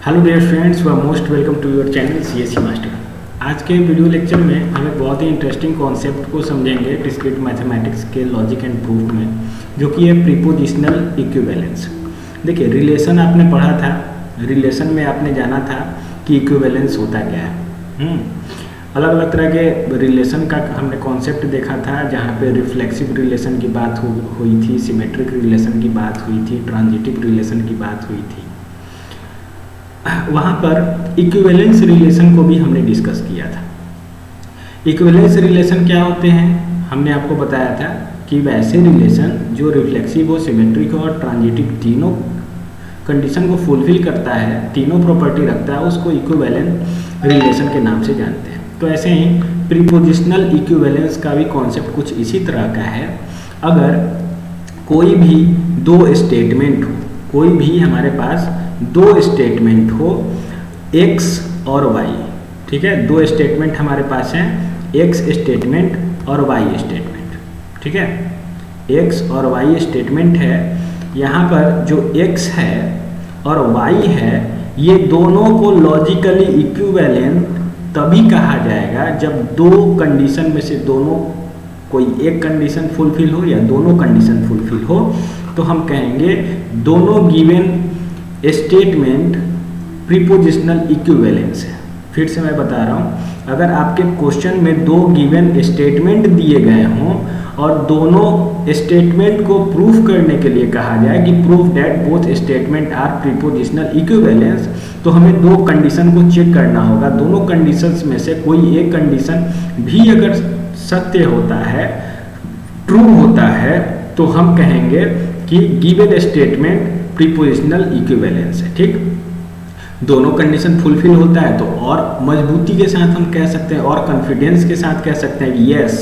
Hello dear friends, you are most welcome to your channel CSC master. आज के video lecture में हम एक बहुत ही इंटरेस्टिंग कॉन्सेप्ट को समझेंगे डिस्क्रीट मैथमेटिक्स के लॉजिक एंड प्रूफ में, जो कि है प्रीपोजिशनल इक्विवेलेंस। देखिए, रिलेशन आपने पढ़ा था, रिलेशन में आपने जाना था कि इक्विवेलेंस होता क्या है। अलग अलग तरह के रिलेशन का हमने कॉन्सेप्ट देखा था, जहाँ पे रिफ्लेक्सिव रिलेशन की बात हुई थी, सिमेट्रिक रिलेशन की बात हुई थी, ट्रांजिटिव रिलेशन की बात हुई थी। वहाँ पर इक्विवेलेंस रिलेशन को भी हमने डिस्कस किया था। इक्विवेलेंस रिलेशन क्या होते हैं, हमने आपको बताया था कि वैसे रिलेशन जो रिफ्लेक्सिव हो, सिमेट्रिक हो और ट्रांजिटिव तीनों कंडीशन को फुलफिल करता है, तीनों प्रॉपर्टी रखता है, उसको इक्विवेलेंट रिलेशन के नाम से जानते हैं। तो ऐसे ही प्रीपोजिशनल इक्विवेलेंस का भी कॉन्सेप्ट कुछ इसी तरह का है। अगर कोई भी दो स्टेटमेंट हो, कोई भी हमारे पास दो स्टेटमेंट हो x और y, ठीक है, दो स्टेटमेंट हमारे पास हैं, x स्टेटमेंट और y स्टेटमेंट, ठीक है, x और y स्टेटमेंट है। यहाँ पर जो x है और y है, ये दोनों को लॉजिकली इक्विवेलेंट तभी कहा जाएगा जब दो कंडीशन में से दोनों कोई एक कंडीशन फुलफिल हो या दोनों कंडीशन फुलफिल हो, तो हम कहेंगे दोनों गिवन स्टेटमेंट प्रीपोजिशनल इक्विवेलेंस है। फिर से मैं बता रहा हूँ, अगर आपके क्वेश्चन में दो गिवन स्टेटमेंट दिए गए हों और दोनों स्टेटमेंट को प्रूफ करने के लिए कहा जाए कि proof that both statement are prepositional equivalence, तो हमें दो कंडीशन को चेक करना होगा। दोनों कंडीशंस में से कोई एक कंडीशन भी अगर सत्य होता है, ट्रू होता है, तो हम कहेंगे कि गिवन स्टेटमेंट प्रीपोजिशनल इक्विवेलेंस है। ठीक, दोनों कंडीशन फुलफिल होता है तो और मजबूती के साथ हम कह सकते हैं और कॉन्फिडेंस के साथ कह सकते हैं कि yes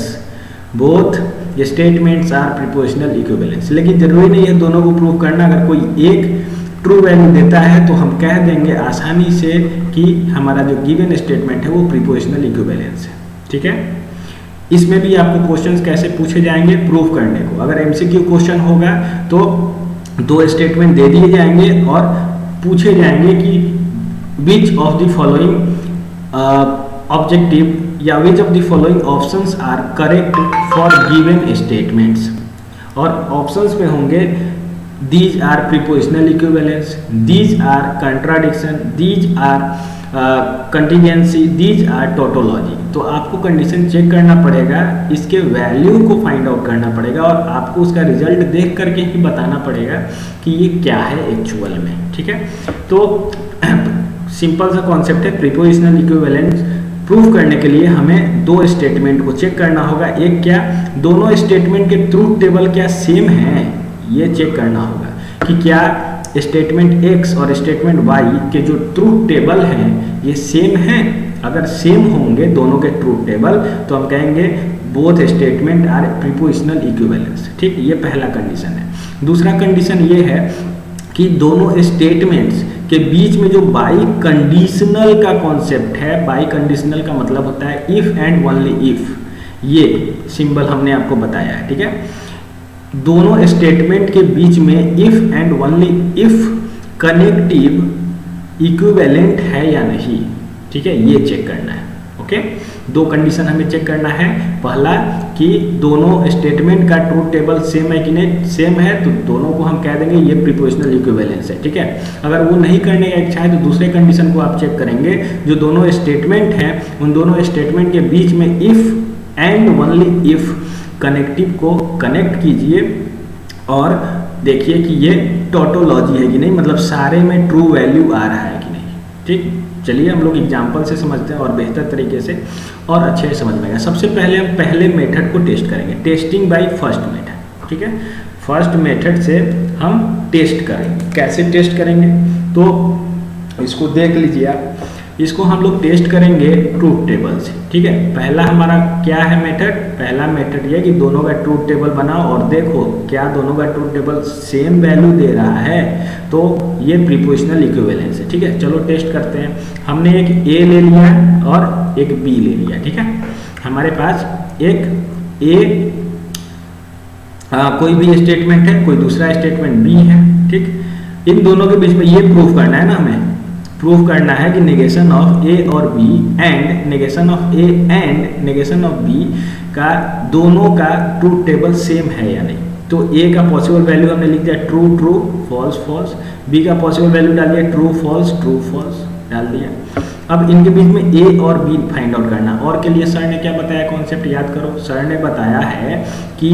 both statements are prepositional equivalence. लेकिन जरूरी नहीं है दोनों को प्रूव करना। अगर कोई एक ट्रू वैल्यू देता है तो हम कह देंगे आसानी से कि हमारा जो गिवन स्टेटमेंट है वो प्रीपोजिशनल इक्विवेलेंस है। ठीक है, इसमें भी आपको क्वेश्चंस कैसे पूछे जाएंगे प्रूफ करने को। अगर एमसीक्यू क्वेश्चन होगा तो दो स्टेटमेंट दे दिए जाएंगे और पूछे जाएंगे कि which of the following objective या which of the following options are correct for given statements, और ऑप्शंस में होंगे these are prepositional equivalence, these are contradiction, these are contingency, these are tautology. तो आपको कंडीशन चेक करना पड़ेगा, इसके value को फाइंड आउट करना पड़ेगा और आपको उसका रिजल्ट देख करके ही बताना पड़ेगा कि ये क्या है एक्चुअल में। ठीक है, तो सिंपल सा कॉन्सेप्ट है। प्रीपोजिशनल इक्विवेलेंस प्रूफ करने के लिए हमें दो स्टेटमेंट को चेक करना होगा। एक क्या, दोनों स्टेटमेंट के ट्रूथ टेबल क्या सेम हैं, ये चेक करना होगा कि क्या स्टेटमेंट x और स्टेटमेंट y के जो ट्रूथ टेबल हैं ये सेम हैं। अगर सेम होंगे दोनों के ट्रूथ टेबल तो हम कहेंगे both statement are prepositional equivalence. ठीक, ये पहला कंडीशन है। दूसरा कंडीशन ये है कि दोनों स्टेटमेंट्स के बीच में जो बाई कंडीशनल का कॉन्सेप्ट है, बाई कंडीशनल का मतलब होता है इफ एंड ओनली इफ, ये सिंबल हमने आपको बताया है। ठीक है, दोनों स्टेटमेंट के बीच में if and only if connective equivalent है या नहीं। ठीक है, ये चेक करना है। ओके, दो कंडीशन हमें चेक करना है। पहला कि दोनों स्टेटमेंट का ट्रूथ टेबल सेम है कि नहीं, सेम है तो दोनों को हम कह देंगे ये प्रीपोजिशनल इक्विवेलेंस है। ठीक है, अगर वो नहीं करने का इच्छा है तो दूसरे कंडीशन को आप चेक करेंगे, जो दोनों स्टेटमेंट हैं उन दोनों स्टेटमेंट के बीच में if and only if connective को कनेक्ट कीजिए और देखिए कि ये टोटोलॉजी है कि नहीं, मतलब सारे में ट्रू वैल्यू आ रहा है कि नहीं। ठीक, चलिए हम लोग एग्जाम्पल से समझते हैं और बेहतर तरीके से और अच्छे से समझ में आएगा। सबसे पहले हम पहले मेथड को टेस्ट करेंगे, टेस्टिंग बाय फर्स्ट मेथड। ठीक है, फर्स्ट मेथड से हम टेस्ट करेंगे। कैसे टेस्ट करेंगे तो इसको देख लीजिए आप। इसको हम लोग टेस्ट करेंगे ट्रूथ टेबल से। ठीक है, पहला हमारा क्या है मेथड, पहला मेथड ये कि दोनों का ट्रूथ टेबल बनाओ और देखो क्या दोनों का ट्रूथ टेबल सेम वैल्यू दे रहा है, तो ये प्रीपोजिशनल इक्विवेलेंस है। ठीक है, चलो टेस्ट करते हैं। हमने एक ए ले लिया और एक बी ले लिया। ठीक है, हमारे पास एक ए कोई भी स्टेटमेंट है, कोई दूसरा स्टेटमेंट बी है। ठीक, इन दोनों के बीच में ये प्रूफ करना है ना हमें प्रूफ करना है कि नेगेशन ऑफ ए और B and negation of A and negation of B का दोनों का ट्रूथ टेबल सेम है या नहीं। तो ए का पॉसिबल वैल्यू हमने लिख दिया true true, false false, B का पॉसिबल वैल्यू डाल दिया ट्रू फॉल्स डाल दिया। अब इनके बीच में ए और बी फाइंड आउट करना। और के लिए सर ने क्या बताया, कॉन्सेप्ट याद करो। सर ने बताया है कि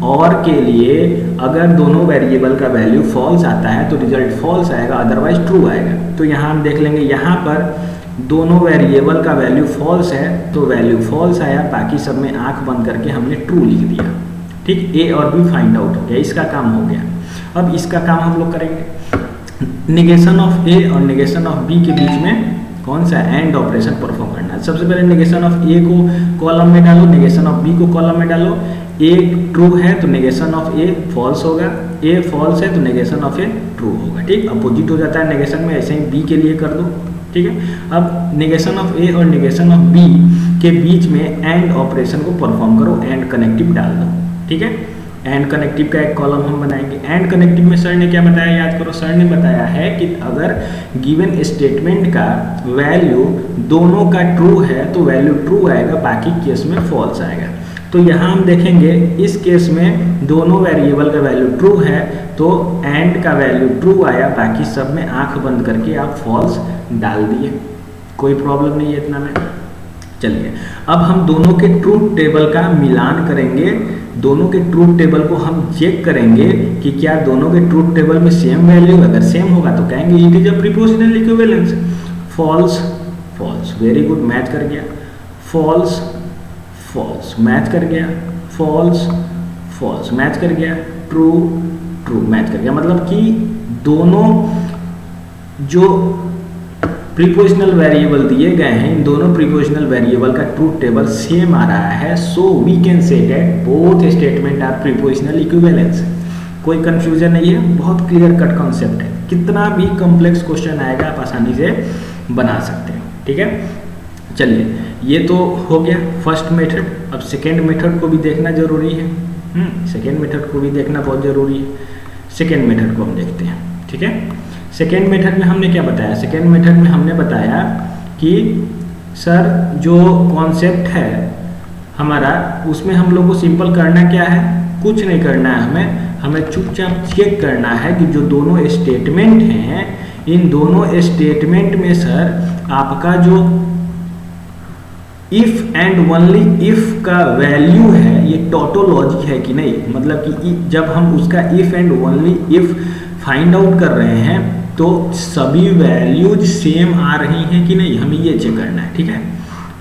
और के लिए अगर दोनों वेरिएबल का वैल्यू फॉल्स आता है तो रिजल्ट फॉल्स आएगा, अदरवाइज ट्रू आएगा। तो यहाँ हम देख लेंगे, यहाँ पर दोनों वेरिएबल का वैल्यू फॉल्स है तो वैल्यू फॉल्स आया, बाकी सब में आंख बंद करके हमने ट्रू लिख दिया। ठीक, ए और बी फाइंड आउट हो गया, इसका काम हो गया। अब इसका काम हम लोग करेंगे, निगेशन ऑफ ए और निगेशन ऑफ बी के बीच में कौन सा एंड ऑपरेशन परफॉर्म करना है। सबसे पहले निगेशन ऑफ ए को कॉलम में डालो, निगेशन ऑफ बी को कॉलम में डालो। ए ट्रू है तो निगेशन ऑफ ए फॉल्स होगा, ए फॉल्स है तो निगेशन ऑफ ए ट्रू होगा। ठीक, अपोजिट हो जाता है निगेशन में, ऐसे ही बी के लिए कर दो। ठीक है, अब निगेशन ऑफ ए और निगेशन ऑफ बी के बीच में एंड ऑपरेशन को परफॉर्म करो, एंड कनेक्टिव डाल दो। ठीक है, एंड कनेक्टिव का एक कॉलम हम बनाएंगे। एंड कनेक्टिव में सर ने क्या बताया, याद करो। सर ने बताया है कि अगर गिवन स्टेटमेंट का वैल्यू दोनों का ट्रू है तो वैल्यू ट्रू आएगा, बाकी केस में फॉल्स आएगा। तो यहाँ हम देखेंगे इस केस में दोनों वेरिएबल का वैल्यू ट्रू है तो एंड का वैल्यू ट्रू आया, बाकी सब में आंख बंद करके आप फॉल्स डाल दिए, कोई प्रॉब्लम नहीं है इतना में। चलिए अब हम दोनों के ट्रूथ टेबल का मिलान करेंगे, दोनों के ट्रूथ टेबल को हम चेक करेंगे कि क्या दोनों के ट्रूथ टेबल में सेम वैल्यू, अगर सेम होगा तो कहेंगे it is a prepositional equivalence. False false, very good, match कर गया। फॉल्स फॉल्स, मैच कर गया। फॉल्स फॉल्स, मैच कर गया। ट्रू ट्रू, मैच कर गया। मतलब कि दोनों जो प्रीपोजिशनल वेरिएबल दिए गए हैं, इन दोनों प्रीपोजिशनल वेरिएबल का ट्रूथ टेबल सेम आ रहा है। So we can say that both statement are prepositional equivalence. कोई कंफ्यूजन नहीं है, बहुत क्लियर कट कॉन्सेप्ट है। कितना भी कॉम्प्लेक्स क्वेश्चन आएगा आप आसानी से बना सकते हैं। ठीक है, चलिए ये तो हो गया फर्स्ट मेथड। अब सेकेंड मेथड को भी देखना जरूरी है। सेकेंड मेथड को भी देखना बहुत जरूरी है। सेकेंड मेथड को हम देखते हैं। ठीक है, सेकेंड मेथड में हमने क्या बताया, सेकेंड मेथड में हमने बताया कि सर जो कॉन्सेप्ट है हमारा, उसमें हम लोग को सिंपल करना क्या है, कुछ नहीं करना है, हमें चुपचाप चेक करना है कि जो दोनों स्टेटमेंट हैं, इन दोनों स्टेटमेंट में सर आपका जो इफ एंड ओनली इफ का वैल्यू है ये टोटोलॉजी है कि नहीं। मतलब कि जब हम उसका if and only if find out कर रहे हैं तो सभी वैल्यूज सेम आ रही हैं कि नहीं, हमें ये चेक करना है। ठीक है,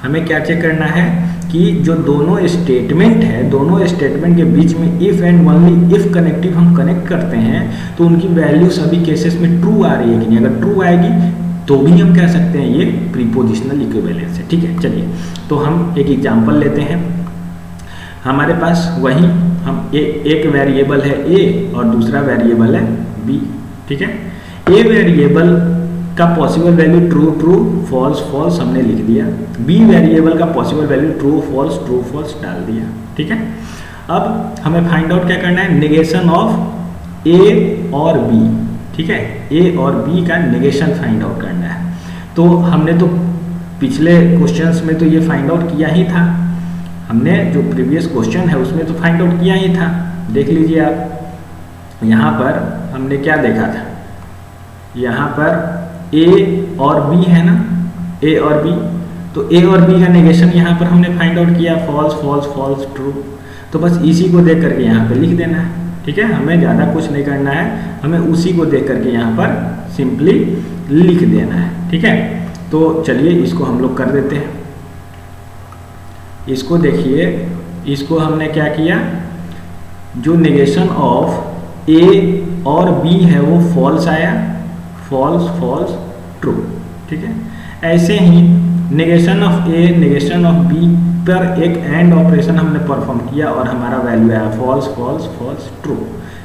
हमें क्या चेक करना है कि जो दोनों स्टेटमेंट है, दोनों स्टेटमेंट के बीच में if and only if connective हम कनेक्ट करते हैं तो उनकी वैल्यू सभी केसेस में ट्रू आ रही है कि नहीं। अगर ट्रू आएगी तो भी हम कह सकते हैं ये प्रीपोजिशनल इक्विवेलेंस है। ठीक है, चलिए तो हम एक एग्जांपल लेते हैं। हमारे पास वही हम एक वेरिएबल है ए और दूसरा वेरिएबल है बी। ठीक है, ए वेरिएबल का possible value true true false false हमने लिख दिया, बी वेरिएबल का पॉसिबल वैल्यू ट्रू फॉल्स डाल दिया। ठीक है, अब हमें फाइंड आउट क्या करना है, निगेशन ऑफ ए और बी। ठीक है, ए और बी का निगेशन फाइंड आउट करना है। तो हमने तो पिछले क्वेश्चंस में तो ये फाइंड आउट किया ही था, हमने जो प्रीवियस क्वेश्चन है उसमें तो फाइंड आउट किया ही था। देख लीजिए आप, यहाँ पर हमने क्या देखा था, यहाँ पर ए और बी है ना, ए और बी, तो ए और बी का नेगेशन यहाँ पर हमने फाइंड आउट किया, फॉल्स फॉल्स फॉल्स ट्रू। तो बस इसी को देख करके यहाँ पे लिख देना है। ठीक है, हमें ज़्यादा कुछ नहीं करना है, हमें उसी को देख करके यहाँ पर सिंपली लिख देना है। ठीक है, तो चलिए इसको हम लोग कर देते हैं। इसको देखिए, इसको हमने क्या किया, जो नेगेशन ऑफ ए और बी है वो फॉल्स आया, फॉल्स फॉल्स ट्रू। ठीक है, ऐसे ही negation of a negation of B पर एक एंड ऑपरेशन हमने परफॉर्म किया और हमारा वैल्यू आया फॉल्स फॉल्स फॉल्स ट्रू।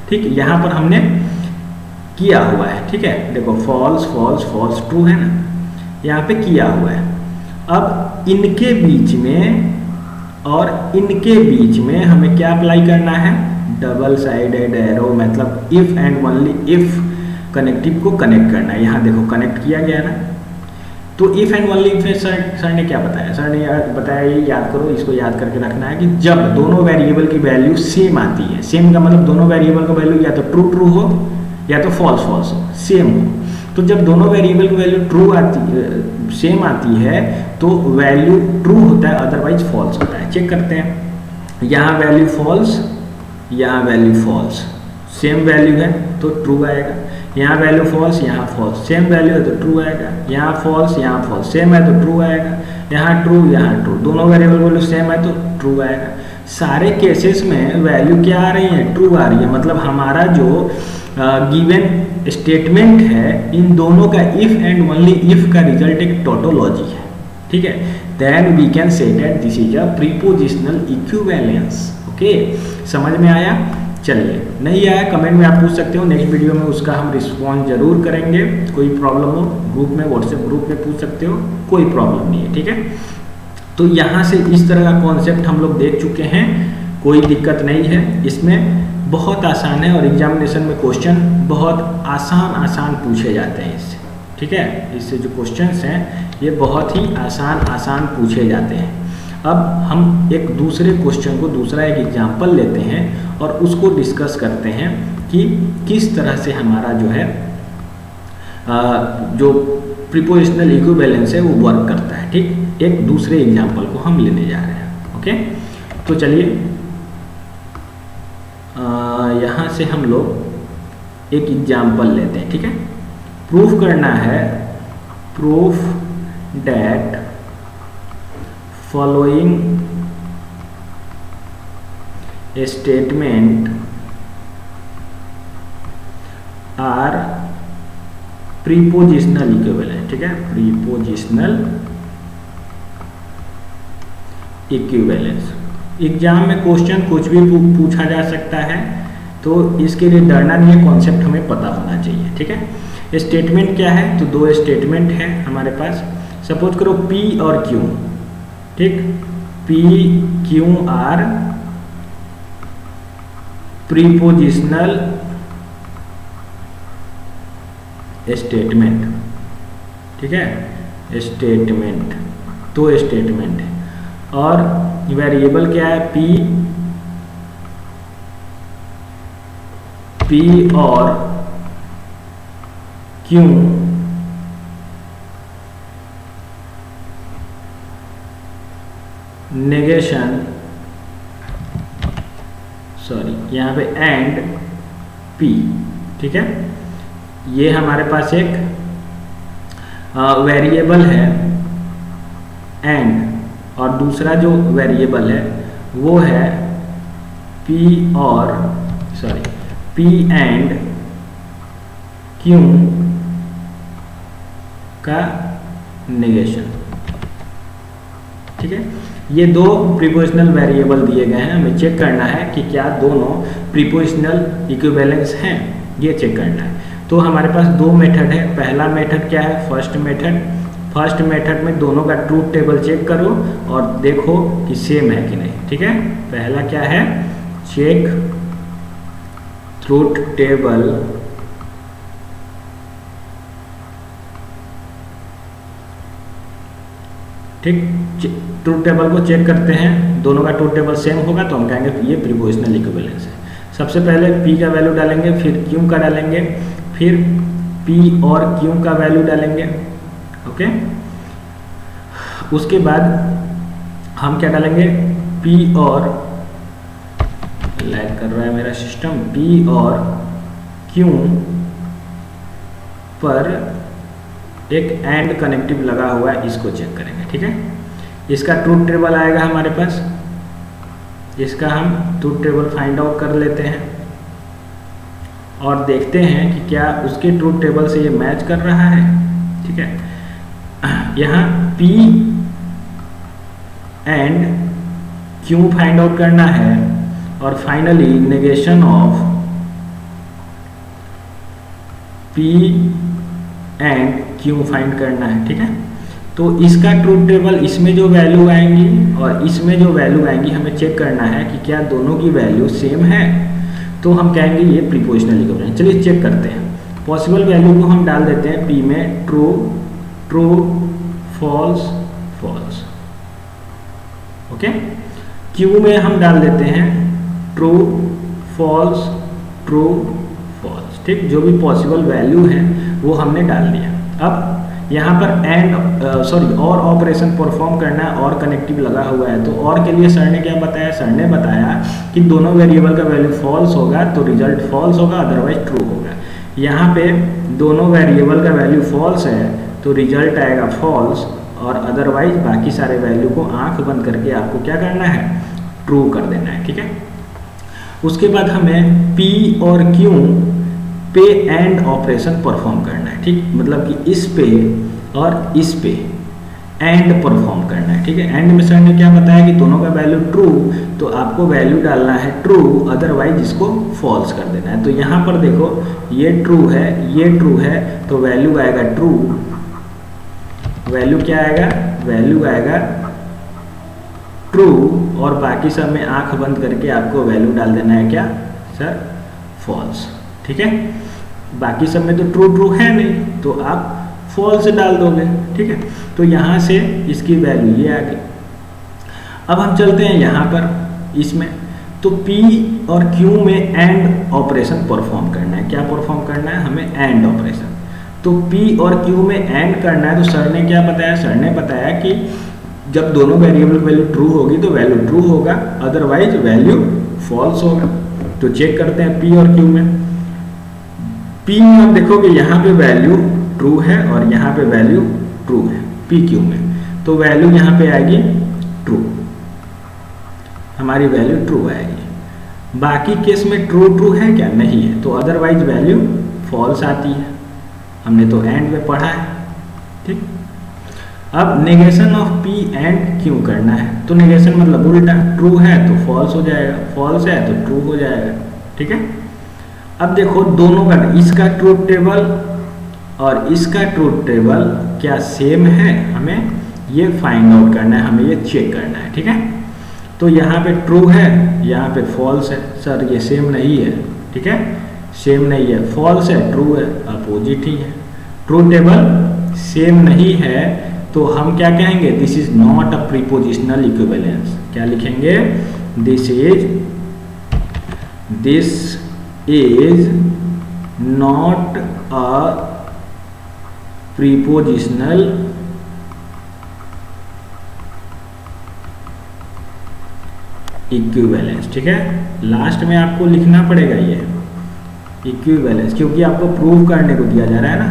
ठीक, यहाँ पर हमने किया हुआ है। ठीक है, देखो फॉल्स फॉल्स फॉल्स ट्रू है ना, यहाँ पे किया हुआ है। अब इनके बीच में और इनके बीच में हमें क्या अप्लाई करना है, डबल साइडेड एरो, मतलब if and only if connective को कनेक्ट करना है। यहाँ देखो कनेक्ट किया गया ना, तो इफ एंड ओनली इफ में सर ने क्या बताया, सर ने बताया, ये याद करो, इसको याद करके रखना है कि जब दोनों वेरिएबल की वैल्यू सेम आती है, सेम का मतलब दोनों वेरिएबल का वैल्यू या तो ट्रू ट्रू हो या तो फॉल्स फॉल्स हो, सेम हो। तो जब दोनों वेरिएबल की वैल्यू ट्रू आती सेम आती है तो वैल्यू ट्रू होता है, अदरवाइज फॉल्स होता है। चेक करते हैं, यहाँ वैल्यू फॉल्स, यहाँ वैल्यू फॉल्स, सेम वैल्यू है तो ट्रू आएगा। यहाँ वैल्यू फॉल्स, यहाँ फॉल्स, सेम वैल्यू है तो ट्रू आएगा। यहाँ फॉल्स, यहाँ फॉल्स, सेम है तो ट्रू आएगा। यहाँ ट्रू, यहाँ ट्रू, दोनों वेरिएबल वैल्यू सेम है तो ट्रू आएगा। सारे केसेस में वैल्यू क्या आ रही है, ट्रू आ रही है। मतलब हमारा जो गिवन स्टेटमेंट है, इन दोनों का इफ एंड ओनली इफ का रिजल्ट एक टोटोलॉजी है, ठीक है। Then we can say that this is a prepositional equivalence. Okay, समझ में आया? चलिए, नहीं आया कमेंट में आप पूछ सकते हो, नेक्स्ट वीडियो में उसका हम रिस्पॉन्स जरूर करेंगे। कोई प्रॉब्लम हो ग्रुप में, व्हाट्सएप ग्रुप में पूछ सकते हो, कोई प्रॉब्लम नहीं है, ठीक है। तो यहाँ से इस तरह का कॉन्सेप्ट हम लोग देख चुके हैं, कोई दिक्कत नहीं है इसमें, बहुत आसान है और एग्जामिनेशन में क्वेश्चन बहुत आसान पूछे जाते हैं इससे, ठीक है। इससे जो क्वेश्चंस हैं ये बहुत ही आसान पूछे जाते हैं। अब हम एक दूसरे क्वेश्चन को, दूसरा एक एग्जाम्पल लेते हैं और उसको डिस्कस करते हैं कि किस तरह से हमारा जो है जो प्रीपोजिशनल इक्विवेलेंस है वो वर्क करता है, ठीक। एक दूसरे एग्जाम्पल को हम लेने जा रहे हैं। ओके, तो चलिए यहाँ से हम लोग एक एग्जाम्पल लेते हैं, ठीक है। प्रूफ करना है, proof that following statement are prepositional equivalent, ठीक है। प्रीपोजिशनल इक्विवेलेंस, एग्जाम में क्वेश्चन कुछ भी पूछा जा सकता है, तो इसके लिए डरना नहीं है, कॉन्सेप्ट हमें पता होना चाहिए, ठीक है। स्टेटमेंट क्या है, तो दो स्टेटमेंट है हमारे पास। सपोज करो P और Q, ठीक। P Q are prepositional statement, ठीक है। स्टेटमेंट, दो स्टेटमेंट है और वेरिएबल क्या है, P और Q नेगेशन, सॉरी यहाँ पे एंड P, ठीक है। ये हमारे पास एक वेरिएबल है एंड, और दूसरा जो वेरिएबल है वो है P और P एंड Q का नेगेशन, ठीक है। ये दो प्रीपोजिशनल वेरिएबल दिए गए हैं, हमें चेक करना है कि क्या दोनों प्रीपोजिशनल इक्विवेलेंस हैं, ये चेक करना है। तो हमारे पास दो मेथड है। पहला मेथड क्या है, फर्स्ट मेथड। फर्स्ट मेथड में दोनों का ट्रूथ टेबल चेक करो और देखो कि सेम है कि नहीं, ठीक है। पहला क्या है, चेक ट्रूथ टेबल ठीक, ट्रूथ टेबल को चेक करते हैं, दोनों का ट्रूथ टेबल सेम होगा तो हम कहेंगे ये प्रीपोजिशनल इक्विवेलेंस है। सबसे पहले P का वैल्यू डालेंगे, फिर Q का डालेंगे, फिर P और Q का वैल्यू डालेंगे, ओके। उसके बाद हम क्या डालेंगे, P और, लैग कर रहा है मेरा सिस्टम, P और Q पर एक एंड कनेक्टिव लगा हुआ है, इसको चेक करेंगे, ठीक है। इसका ट्रूथ टेबल आएगा हमारे पास, इसका हम ट्रूथ टेबल फाइंड आउट कर लेते हैं और देखते हैं कि क्या उसके ट्रूथ टेबल से ये मैच कर रहा है, ठीक है। यहाँ P and Q find out करना है और finally negation of P and Q find करना है, ठीक है। तो इसका ट्रूथ टेबल, इसमें जो वैल्यू आएंगी और इसमें जो वैल्यू आएंगी हमें चेक करना है कि क्या दोनों की वैल्यू सेम है, तो हम कहेंगे ये प्रीपोजिशनल इक्विवेलेंस। चलिए चेक करते हैं। पॉसिबल वैल्यू को हम डाल देते हैं P में true true false false. Okay, Q में हम डाल देते हैं ट्रू फॉल्स ट्रू फॉल्स। ठीक, जो भी पॉसिबल वैल्यू है वो हमने डाल दिया। अब यहाँ पर एंड और ऑपरेशन परफॉर्म करना है, और कनेक्टिव लगा हुआ है, तो और के लिए सर ने क्या बताया, सर ने बताया कि दोनों वेरिएबल का वैल्यू फॉल्स होगा तो रिजल्ट फॉल्स होगा, अदरवाइज ट्रू होगा। यहाँ पे दोनों वेरिएबल का वैल्यू फॉल्स है तो रिजल्ट आएगा फॉल्स, और अदरवाइज बाकी सारे वैल्यू को आंख बंद करके आपको क्या करना है, ट्रू कर देना है। ठीक है, उसके बाद हमें P और Q पे एंड ऑपरेशन परफॉर्म करना है। ठीक, मतलब कि इस पे और इस पे एंड परफॉर्म करना है। ठीक है, एंड में सर ने क्या बताया कि दोनों का वैल्यू ट्रू, तो आपको वैल्यू डालना है ट्रू, अदरवाइज इसको फॉल्स कर देना है। तो यहाँ पर देखो ये ट्रू है, ये ट्रू है, तो वैल्यू आएगा ट्रू। वैल्यू क्या आएगा, वैल्यू आएगा ट्रू, और बाकी सब में आंख बंद करके आपको वैल्यू डाल देना है क्या सर, फॉल्स। ठीक है, बाकी सब में तो ट्रू ट्रू है नहीं, तो आप फॉल्स डाल दोगे। ठीक है, तो यहाँ से इसकी वैल्यू ये आ गई। अब हम चलते हैं यहाँ पर इसमें, तो P और Q में एंड ऑपरेशन परफॉर्म करना है। क्या परफॉर्म करना है, हमें एंड ऑपरेशन। तो P और Q में एंड करना है, तो सर ने क्या बताया, सर ने बताया कि जब दोनों वेरिएबल की वैल्यू ट्रू होगी तो वैल्यू ट्रू होगा, अदरवाइज वैल्यू फॉल्स होगा। तो चेक करते हैं P और Q में। P में आप देखोगे यहाँ पे वैल्यू ट्रू है और यहाँ पे वैल्यू ट्रू है PQ में, तो वैल्यू यहाँ पे आएगी ट्रू, हमारी वैल्यू ट्रू आएगी। बाकी केस में ट्रू ट्रू है क्या, नहीं है, तो अदरवाइज वैल्यू फॉल्स आती है। हमने तो एंड में पढ़ा है। ठीक, अब negation of P and Q करना है, तो नेगेशन मतलब उल्टा, ट्रू है तो फॉल्स हो जाएगा, फॉल्स है तो ट्रू हो जाएगा। ठीक है, अब देखो दोनों का, इसका ट्रूथ टेबल और इसका ट्रूथ टेबल क्या सेम है, हमें ये फाइंड आउट करना है, हमें ये चेक करना है। ठीक है, तो यहाँ पे ट्रू है, यहाँ पे फॉल्स है, सर ये सेम नहीं है। ठीक है, सेम नहीं है, फॉल्स है, ट्रू है, अपोजिट ही है। ट्रूथ टेबल सेम नहीं है तो हम क्या कहेंगे, this is not a prepositional equivalence. क्या लिखेंगे, this is not a prepositional equivalence. ठीक है, लास्ट में आपको लिखना पड़ेगा ये इक्विवेलेंस, क्योंकि आपको प्रूव करने को दिया जा रहा है ना,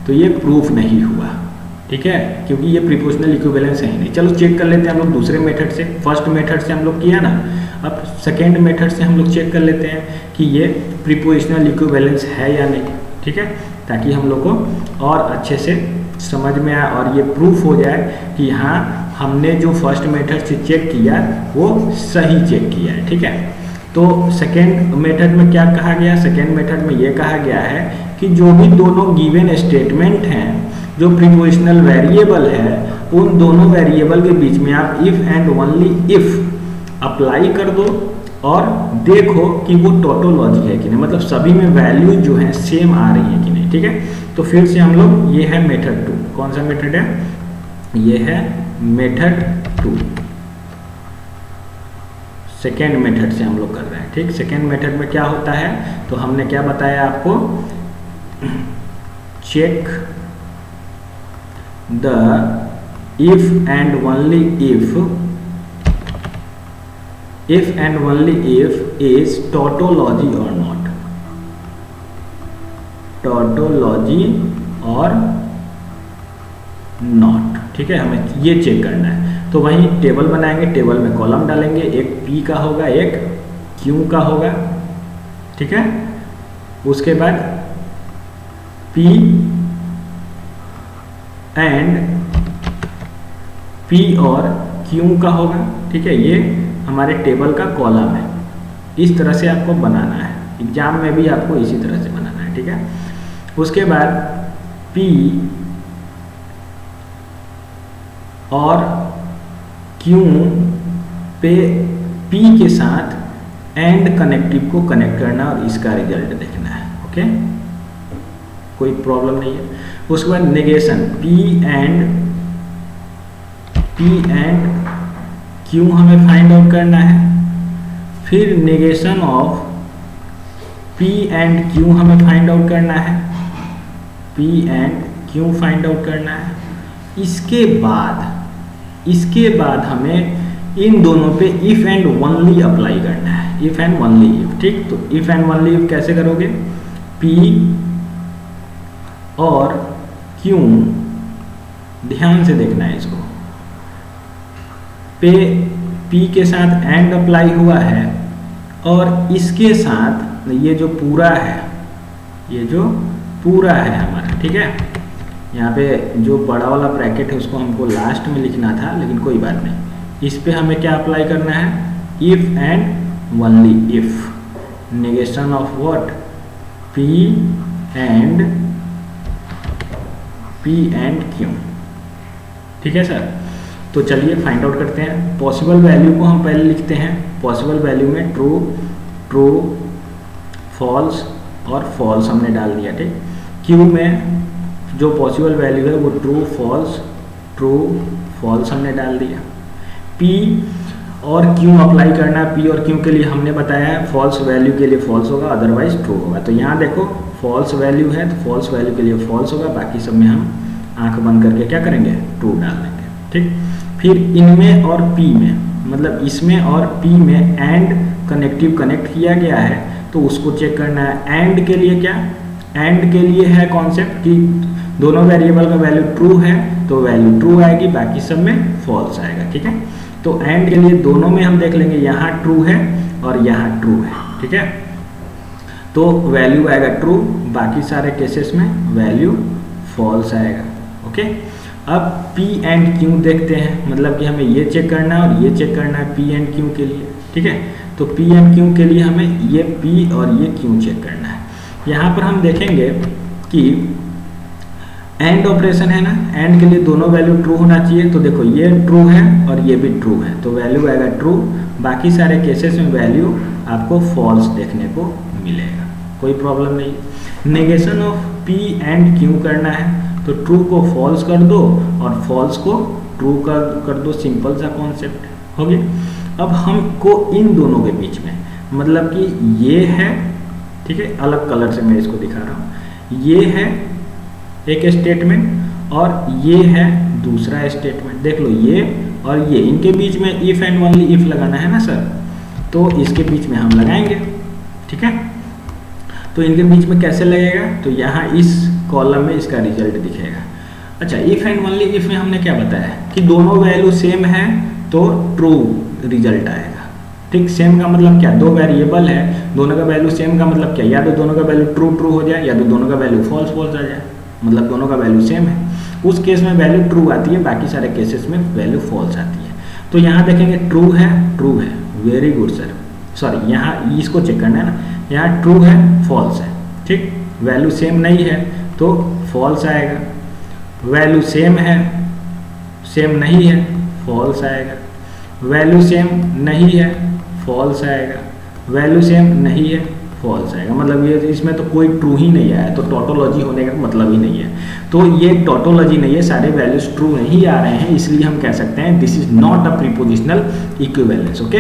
तो ये प्रूफ नहीं हुआ। ठीक है, क्योंकि ये प्रीपोजिशनल इक्विवेलेंस है ही नहीं। चलो चेक कर लेते हैं हम लोग दूसरे मेथड से। फर्स्ट मेथड से हम लोग किया ना, अब सेकेंड मेथड से हम लोग चेक कर लेते हैं कि ये प्रीपोजिशनल इक्विवेलेंस है या नहीं। ठीक है, ताकि हम लोग को और अच्छे से समझ में आए और ये प्रूफ हो जाए कि हाँ हमने जो फर्स्ट मेथड से चेक किया वो सही चेक किया है। ठीक है, तो सेकेंड मेथड में क्या कहा गया, सेकेंड मेथड में ये कहा गया है कि जो भी दोनों गिवन स्टेटमेंट हैं, जो प्रीपोजिशनल वेरिएबल है, उन दोनों वेरिएबल के बीच में आप if and only if apply कर दो और देखो कि वो टोटोलॉजी है कि नहीं, मतलब सभी में वैल्यू जो है सेम आ रही है कि नहीं। ठीक है, तो फिर से हम लोग, ये है मेथड 2। कौन सा मेथड है, ये है मेथड 2, सेकेंड मेथड से हम लोग कर रहे हैं। ठीक, सेकेंड मेथड में क्या होता है, तो हमने क्या बताया आपको, check the if and only if and only if is tautology और नॉट, टोटोलॉजी और नॉट। ठीक है, हमें ये चेक करना है। तो वहीं टेबल बनाएंगे, टेबल में कॉलम डालेंगे, एक P का होगा, एक Q का होगा। ठीक है, उसके बाद P एंड P और Q का होगा। ठीक है, ये हमारे टेबल का कॉलम है। इस तरह से आपको बनाना है, एग्जाम में भी आपको इसी तरह से बनाना है। ठीक है, उसके बाद P और Q पे P के साथ एंड कनेक्टिव को कनेक्ट करना और इसका रिजल्ट देखना है। ओके, कोई प्रॉब्लम नहीं है। उसके बाद negation P and P and Q हमें फाइंड आउट करना है, फिर negation of P and Q हमें फाइंड आउट करना है, P and Q find out करना है। इसके बाद हमें इन दोनों पे इफ एंड ओनली अप्लाई करना है, इफ एंड ओनली इफ। ठीक, तो इफ एंड ओनली इफ कैसे करोगे? P और Q, ध्यान से देखना है इसको, पे P के साथ एंड अप्लाई हुआ है और इसके साथ ये जो पूरा है, ये जो पूरा है हमारा, ठीक है। यहाँ पे जो बड़ा वाला ब्रैकेट है उसको हमको लास्ट में लिखना था, लेकिन कोई बात नहीं। इस पे हमें क्या अप्लाई करना है? If and only if, negation of what? P and Q। ठीक है सर, तो चलिए फाइंड आउट करते हैं। पॉसिबल वैल्यू को हम पहले लिखते हैं। पॉसिबल वैल्यू में ट्रू, ट्रू, फॉल्स और फॉल्स हमने डाल दिया। ठीक, Q में जो पॉसिबल वैल्यू है वो ट्रू, फॉल्स हमने डाल दिया। P और Q अप्लाई करना है। P और Q के लिए हमने बताया है फॉल्स वैल्यू के लिए फॉल्स होगा, अदरवाइज ट्रू होगा। तो यहाँ देखो फॉल्स वैल्यू है तो फॉल्स वैल्यू के लिए फॉल्स होगा, बाकी सब में हम आंख बंद करके क्या करेंगे? ट्रू डाल देंगे। ठीक, फिर इनमें और P में, मतलब इसमें और P में एंड कनेक्टिव कनेक्ट किया गया है तो उसको चेक करना है। एंड के लिए क्या? एंड के लिए है कॉन्सेप्ट कि दोनों वेरिएबल का वैल्यू ट्रू है तो वैल्यू ट्रू आएगी, बाकी सब में फॉल्स आएगा। ठीक है, तो एंड के लिए दोनों में हम देख लेंगे, यहाँ ट्रू है और यहाँ ट्रू है। ठीक है, तो वैल्यू आएगा ट्रू, बाकी सारे केसेस में वैल्यू फॉल्स आएगा। ओके, अब P एंड Q देखते हैं, मतलब कि हमें ये चेक करना है और ये चेक करना है P एंड Q के लिए। ठीक है, तो P एंड Q के लिए हमें ये P और ये Q चेक करना है। यहाँ पर हम देखेंगे कि एंड ऑपरेशन है ना, एंड के लिए दोनों वैल्यू ट्रू होना चाहिए। तो देखो ये ट्रू है और ये भी ट्रू है तो वैल्यू आएगा ट्रू, बाकी सारे केसेस में वैल्यू आपको फॉल्स देखने को मिलेगा, कोई प्रॉब्लम नहीं। Negation of P and Q करना है तो ट्रू को फॉल्स कर दो और फॉल्स को ट्रू कर दो, सिंपल सा कॉन्सेप्ट हो गया। अब हमको इन दोनों के बीच में, मतलब कि ये है, ठीक है, अलग कलर से मैं इसको दिखा रहा हूँ, ये है एक स्टेटमेंट और ये है दूसरा स्टेटमेंट। देख लो ये और ये, इनके बीच में इफ एंड ओनली इफ लगाना है ना सर, तो इसके बीच में हम लगाएंगे। ठीक है, तो इनके बीच में कैसे लगेगा? तो यहाँ इस कॉलम में इसका रिजल्ट दिखेगा। अच्छा, इफ एंड ओनली इफ में हमने क्या बताया कि दोनों वैल्यू सेम है तो ट्रू रिजल्ट आएगा। ठीक, सेम का मतलब क्या? दो वेरिएबल है, दोनों का वैल्यू सेम का मतलब क्या? या तो दोनों का वैल्यू ट्रू ट्रू हो जाए या तो दोनों का वैल्यू फॉल्स फॉल्स आ जाए, मतलब दोनों का वैल्यू सेम है। उस केस में वैल्यू ट्रू आती है, बाकी सारे केसेस में वैल्यू फॉल्स आती है। तो यहाँ देखेंगे ट्रू है, वेरी गुड सर, सॉरी यहाँ इसको चेक करना है ना, यहाँ ट्रू है फॉल्स है। ठीक, वैल्यू सेम नहीं है तो फॉल्स आएगा, वैल्यू सेम है, सेम नहीं है, फॉल्स आएगा, वैल्यू सेम नहीं है, फॉल्स आएगा, वैल्यू सेम नहीं है, फॉल्स आएगा। मतलब ये इसमें तो कोई ट्रू ही नहीं आया, तो टोटोलॉजी होने का मतलब ही नहीं है। तो ये टोटोलॉजी नहीं है, सारे वैल्यूज ट्रू नहीं आ रहे हैं, इसलिए हम कह सकते हैं this is not a prepositional equivalence. Okay,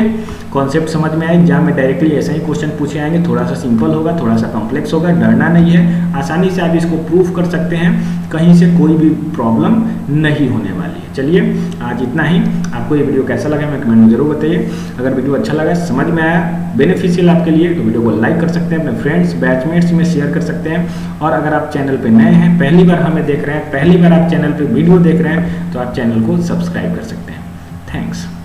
concept समझ में आया? एग्जाम में डायरेक्टली ऐसा ही क्वेश्चन पूछे आएंगे, थोड़ा सा सिंपल होगा, थोड़ा सा कॉम्प्लेक्स होगा, डरना नहीं है, आसानी से आप इसको प्रूफ कर सकते हैं, कहीं से कोई भी प्रॉब्लम नहीं होने वाली है। चलिए आज इतना ही। आपको ये वीडियो कैसा लगा मैं कमेंट में जरूर बताइए। अगर वीडियो अच्छा लगा, समझ में आया, बेनिफिशियल आपके लिए, तो वीडियो को लाइक कर सकते हैं, अपने फ्रेंड्स बैचमेट्स में शेयर कर सकते हैं। और अगर आप चैनल पे नए हैं, पहली बार हमें देख रहे हैं, पहली बार आप चैनल पे वीडियो देख रहे हैं, तो आप चैनल को सब्सक्राइब कर सकते हैं। थैंक्स।